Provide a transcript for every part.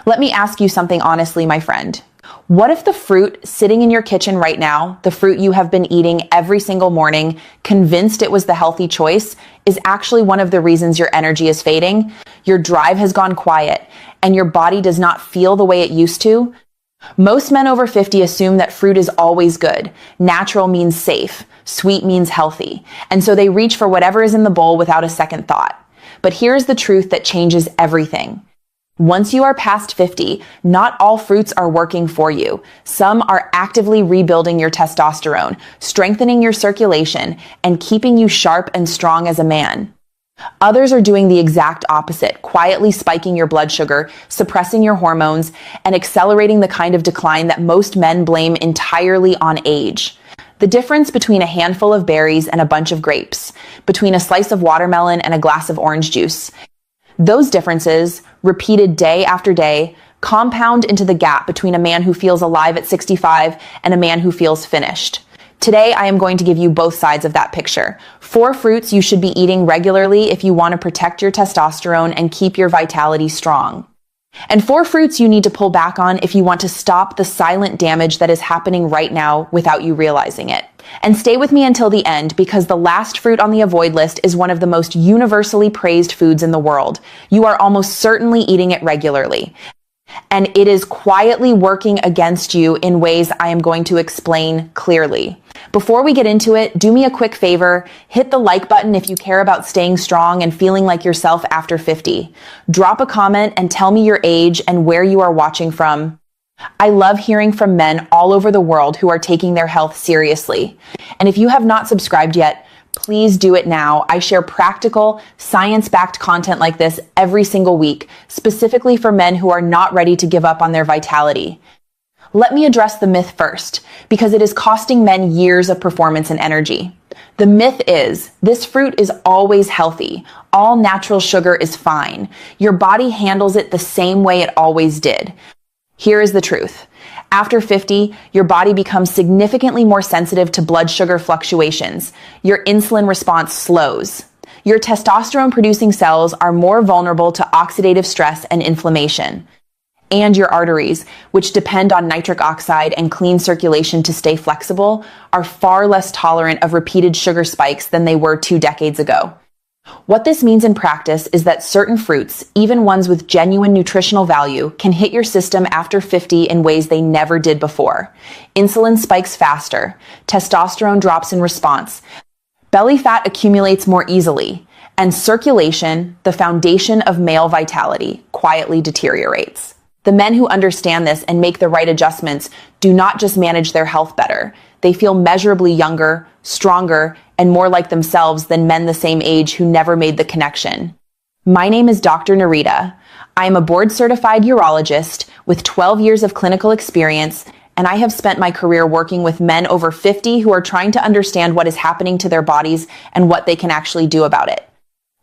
Let me ask you something honestly, my friend. What if the fruit sitting in your kitchen right now, the fruit you have been eating every single morning, convinced it was the healthy choice, is actually one of the reasons your energy is fading, your drive has gone quiet, and your body does not feel the way it used to? Most men over 50 assume that fruit is always good. Natural means safe. Sweet means healthy. And so they reach for whatever is in the bowl without a second thought. But here's the truth that changes everything. Once you are past 50, not all fruits are working for you. Some are actively rebuilding your testosterone, strengthening your circulation, and keeping you sharp and strong as a man. Others are doing the exact opposite, quietly spiking your blood sugar, suppressing your hormones, and accelerating the kind of decline that most men blame entirely on age. The difference between a handful of berries and a bunch of grapes, between a slice of watermelon and a glass of orange juice, those differences, repeated day after day, compound into the gap between a man who feels alive at 65 and a man who feels finished. Today, I am going to give you both sides of that picture. 4 fruits you should be eating regularly if you want to protect your testosterone and keep your vitality strong. And 4 fruits you need to pull back on if you want to stop the silent damage that is happening right now without you realizing it. And stay with me until the end, because the last fruit on the avoid list is one of the most universally praised foods in the world. You are almost certainly eating it regularly. And it is quietly working against you in ways I am going to explain clearly. Before we get into it, do me a quick favor. Hit the like button if you care about staying strong and feeling like yourself after 50. Drop a comment and tell me your age and where you are watching from. I love hearing from men all over the world who are taking their health seriously. And if you have not subscribed yet, please do it now. I share practical, science-backed content like this every single week, specifically for men who are not ready to give up on their vitality. Let me address the myth first, because it is costing men years of performance and energy. The myth is, this fruit is always healthy. All natural sugar is fine. Your body handles it the same way it always did. Here is the truth. After 50, your body becomes significantly more sensitive to blood sugar fluctuations. Your insulin response slows. Your testosterone-producing cells are more vulnerable to oxidative stress and inflammation. And your arteries, which depend on nitric oxide and clean circulation to stay flexible, are far less tolerant of repeated sugar spikes than they were 2 decades ago. What this means in practice is that certain fruits, even ones with genuine nutritional value, can hit your system after 50 in ways they never did before. Insulin spikes faster. Testosterone drops in response. Belly fat accumulates more easily. And circulation, the foundation of male vitality, quietly deteriorates. The men who understand this and make the right adjustments do not just manage their health better. They feel measurably younger, stronger, and more like themselves than men the same age who never made the connection. My name is Dr. Nereta. I am a board-certified urologist with 12 years of clinical experience, and I have spent my career working with men over 50 who are trying to understand what is happening to their bodies and what they can actually do about it.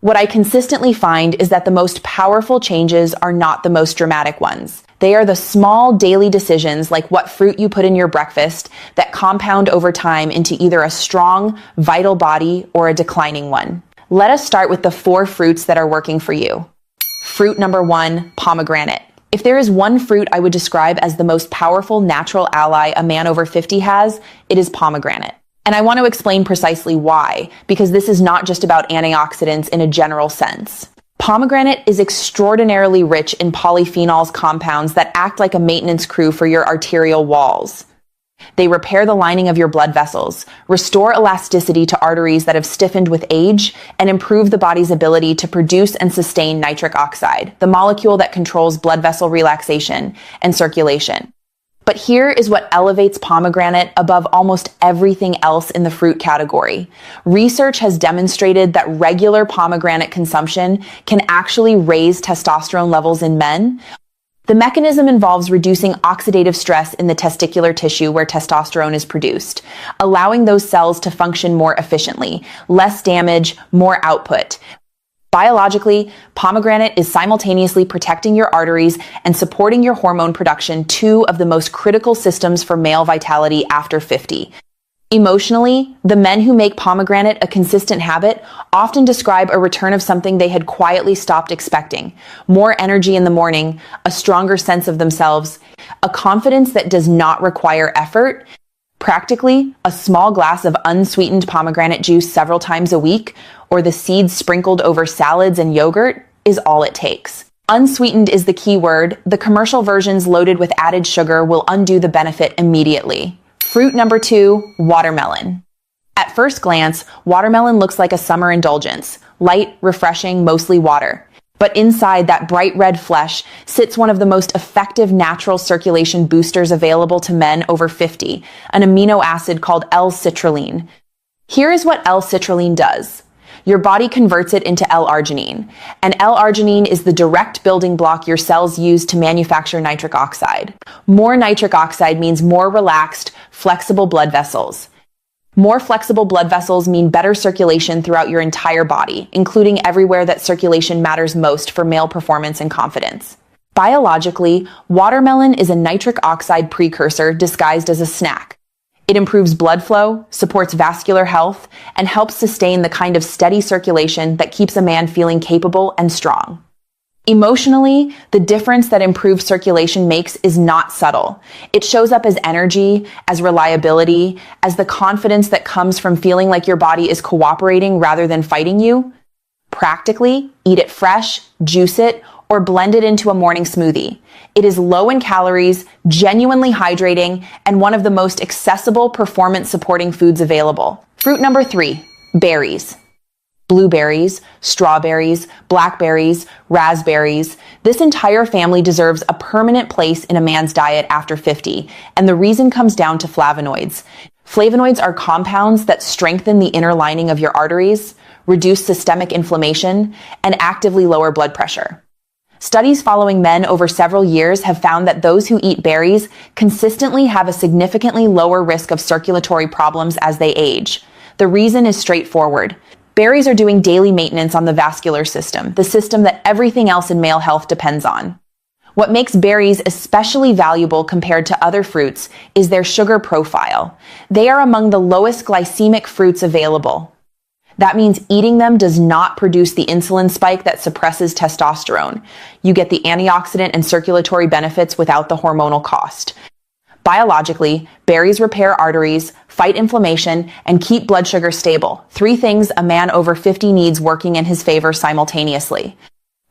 What I consistently find is that the most powerful changes are not the most dramatic ones. They are the small daily decisions, like what fruit you put in your breakfast, that compound over time into either a strong, vital body or a declining one. Let us start with the 4 fruits that are working for you. Fruit number 1, pomegranate. If there is one fruit I would describe as the most powerful natural ally a man over 50 has, it is pomegranate. And I want to explain precisely why, because this is not just about antioxidants in a general sense. Pomegranate is extraordinarily rich in polyphenols compounds that act like a maintenance crew for your arterial walls. They repair the lining of your blood vessels, restore elasticity to arteries that have stiffened with age, and improve the body's ability to produce and sustain nitric oxide, the molecule that controls blood vessel relaxation and circulation. But here is what elevates pomegranate above almost everything else in the fruit category. Research has demonstrated that regular pomegranate consumption can actually raise testosterone levels in men. The mechanism involves reducing oxidative stress in the testicular tissue where testosterone is produced, allowing those cells to function more efficiently, less damage, more output. Biologically, pomegranate is simultaneously protecting your arteries and supporting your hormone production, 2 of the most critical systems for male vitality after 50. Emotionally, the men who make pomegranate a consistent habit often describe a return of something they had quietly stopped expecting. More energy in the morning, a stronger sense of themselves, a confidence that does not require effort. Practically, a small glass of unsweetened pomegranate juice several times a week, or the seeds sprinkled over salads and yogurt, is all it takes. Unsweetened is the key word. The commercial versions loaded with added sugar will undo the benefit immediately. Fruit number 2, watermelon. At first glance, watermelon looks like a summer indulgence, light, refreshing, mostly water. But inside that bright red flesh sits one of the most effective natural circulation boosters available to men over 50, an amino acid called L-citrulline. Here is what L-citrulline does. Your body converts it into L-arginine, and L-arginine is the direct building block your cells use to manufacture nitric oxide. More nitric oxide means more relaxed, flexible blood vessels. More flexible blood vessels mean better circulation throughout your entire body, including everywhere that circulation matters most for male performance and confidence. Biologically, watermelon is a nitric oxide precursor disguised as a snack. It improves blood flow, supports vascular health, and helps sustain the kind of steady circulation that keeps a man feeling capable and strong. Emotionally, the difference that improved circulation makes is not subtle. It shows up as energy, as reliability, as the confidence that comes from feeling like your body is cooperating rather than fighting you. Practically, eat it fresh, juice it, or blend it into a morning smoothie. It is low in calories, genuinely hydrating, and one of the most accessible performance-supporting foods available. Fruit number 3, berries. Blueberries, strawberries, blackberries, raspberries. This entire family deserves a permanent place in a man's diet after 50, and the reason comes down to flavonoids. Flavonoids are compounds that strengthen the inner lining of your arteries, reduce systemic inflammation, and actively lower blood pressure. Studies following men over several years have found that those who eat berries consistently have a significantly lower risk of circulatory problems as they age. The reason is straightforward. Berries are doing daily maintenance on the vascular system, the system that everything else in male health depends on. What makes berries especially valuable compared to other fruits is their sugar profile. They are among the lowest glycemic fruits available. That means eating them does not produce the insulin spike that suppresses testosterone. You get the antioxidant and circulatory benefits without the hormonal cost. Biologically, berries repair arteries, fight inflammation, and keep blood sugar stable. 3 things a man over 50 needs working in his favor simultaneously.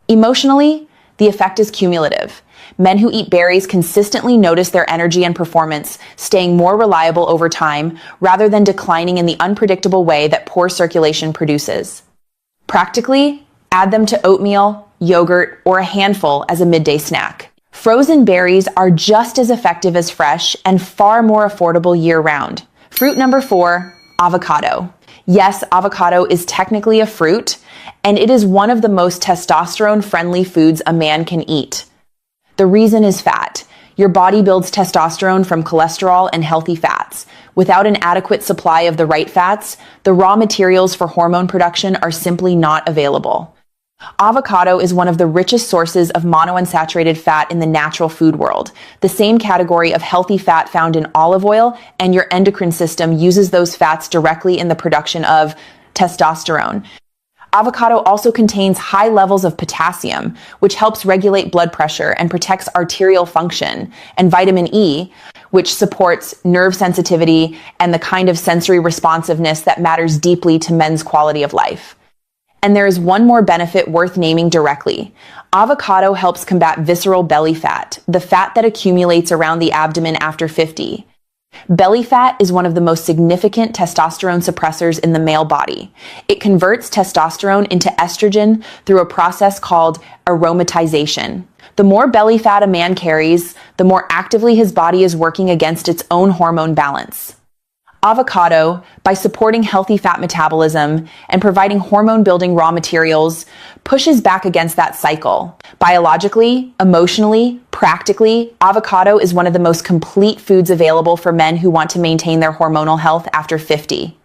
Emotionally, the effect is cumulative. Men who eat berries consistently notice their energy and performance, staying more reliable over time, rather than declining in the unpredictable way that poor circulation produces. Practically, add them to oatmeal, yogurt, or a handful as a midday snack. Frozen berries are just as effective as fresh and far more affordable year-round. Fruit number 4, avocado. Yes, avocado is technically a fruit, and it is one of the most testosterone-friendly foods a man can eat. The reason is fat. Your body builds testosterone from cholesterol and healthy fats. Without an adequate supply of the right fats, the raw materials for hormone production are simply not available. Avocado is one of the richest sources of monounsaturated fat in the natural food world, the same category of healthy fat found in olive oil, and your endocrine system uses those fats directly in the production of testosterone. Avocado also contains high levels of potassium, which helps regulate blood pressure and protects arterial function, and vitamin E, which supports nerve sensitivity and the kind of sensory responsiveness that matters deeply to men's quality of life. And there is one more benefit worth naming directly. Avocado helps combat visceral belly fat, the fat that accumulates around the abdomen after 50. Belly fat is one of the most significant testosterone suppressors in the male body. It converts testosterone into estrogen through a process called aromatization. The more belly fat a man carries, the more actively his body is working against its own hormone balance. Avocado, by supporting healthy fat metabolism and providing hormone-building raw materials, pushes back against that cycle. Biologically, emotionally, practically, avocado is one of the most complete foods available for men who want to maintain their hormonal health after 50.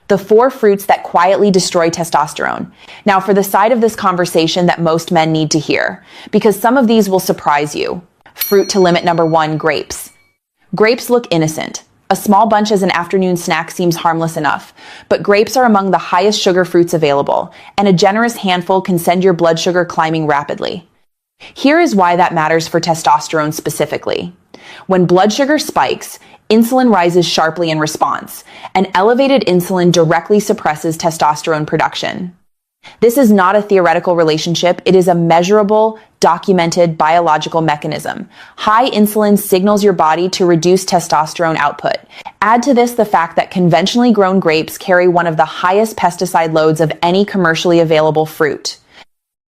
The 4 fruits that quietly destroy testosterone. Now, for the side of this conversation that most men need to hear, because some of these will surprise you. Fruit to limit number 1, grapes. Grapes look innocent. A small bunch as an afternoon snack seems harmless enough, but grapes are among the highest sugar fruits available, and a generous handful can send your blood sugar climbing rapidly. Here is why that matters for testosterone specifically. When blood sugar spikes, insulin rises sharply in response, and elevated insulin directly suppresses testosterone production. This is not a theoretical relationship, it is a measurable, documented biological mechanism. High insulin signals your body to reduce testosterone output. Add to this the fact that conventionally grown grapes carry one of the highest pesticide loads of any commercially available fruit.